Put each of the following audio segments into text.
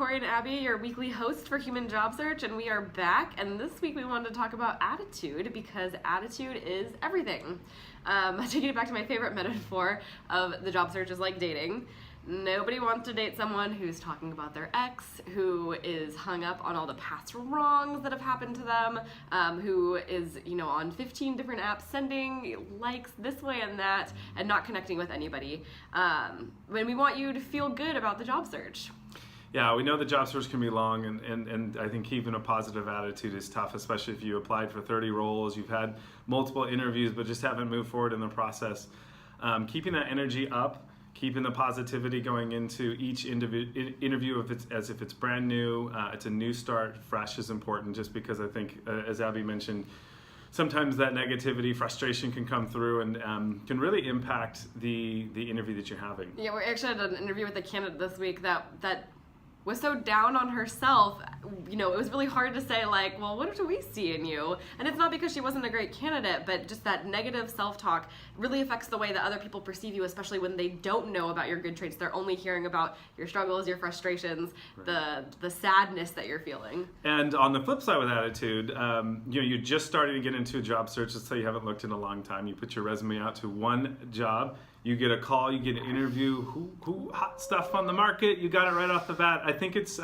Corey and Abby, your weekly host for Human Job Search, and we are back. And this week we wanted to talk about attitude because attitude is everything. Taking it back to my favorite metaphor of the job search is like dating. Nobody wants to date someone who's talking about their ex, who is hung up on all the past wrongs that have happened to them, who is, on 15 different apps sending likes this way and that, and not connecting with anybody. When we want you to feel good about the job search. Yeah, we know the job search can be long, and I think keeping a positive attitude is tough, especially if you applied for 30 roles, you've had multiple interviews, but just haven't moved forward in the process. Keeping that energy up, keeping the positivity going into each interview as if it's brand new, it's a new start, fresh is important, just because I think, as Abby mentioned, sometimes that negativity, frustration can come through and can really impact the interview that you're having. Yeah, we actually had an interview with a candidate this week that was so down on herself, it was really hard to say, like, well, what do we see in you? And it's not because she wasn't a great candidate, but just that negative self-talk really affects the way that other people perceive you, especially when they don't know about your good traits. They're only hearing about your struggles, your frustrations, right, the sadness that you're feeling. And on the flip side with attitude, you're just starting to get into a job search. Let's say you haven't looked in a long time. You put your resume out to one job. You get a call, you get an interview, who hot stuff on the market, you got it right off the bat. I think it's,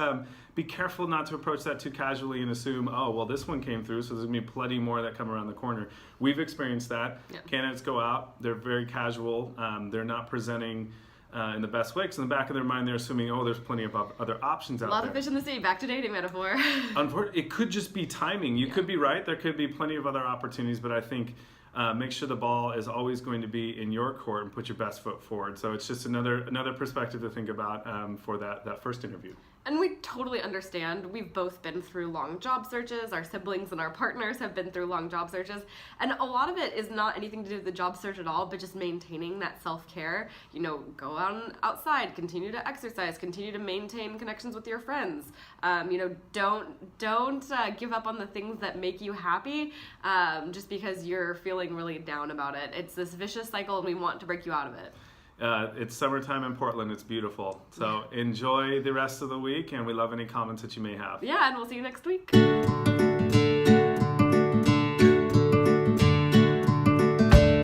be careful not to approach that too casually and assume, oh, well, this one came through, so there's gonna be plenty more that come around the corner. We've experienced that. Yeah. Candidates go out, they're very casual, they're not presenting in the best way, because in the back of their mind, they're assuming, oh, there's plenty of other options out there. A lot of fish in the sea, back to dating metaphor. Unfortunately, it could just be timing. You could be right, there could be plenty of other opportunities, but I think make sure the ball is always going to be in your court and put your best foot forward. So it's just another perspective to think about for that first interview. And we totally understand. We've both been through long job searches. Our siblings and our partners have been through long job searches. And a lot of it is not anything to do with the job search at all, but just maintaining that self-care. Go outside, continue to exercise, continue to maintain connections with your friends. Don't give up on the things that make you happy just because you're feeling really down about it. It's this vicious cycle, and we want to break you out of it. It's summertime in Portland. It's beautiful. So enjoy the rest of the week, and we love any comments that you may have. Yeah, and we'll see you next week.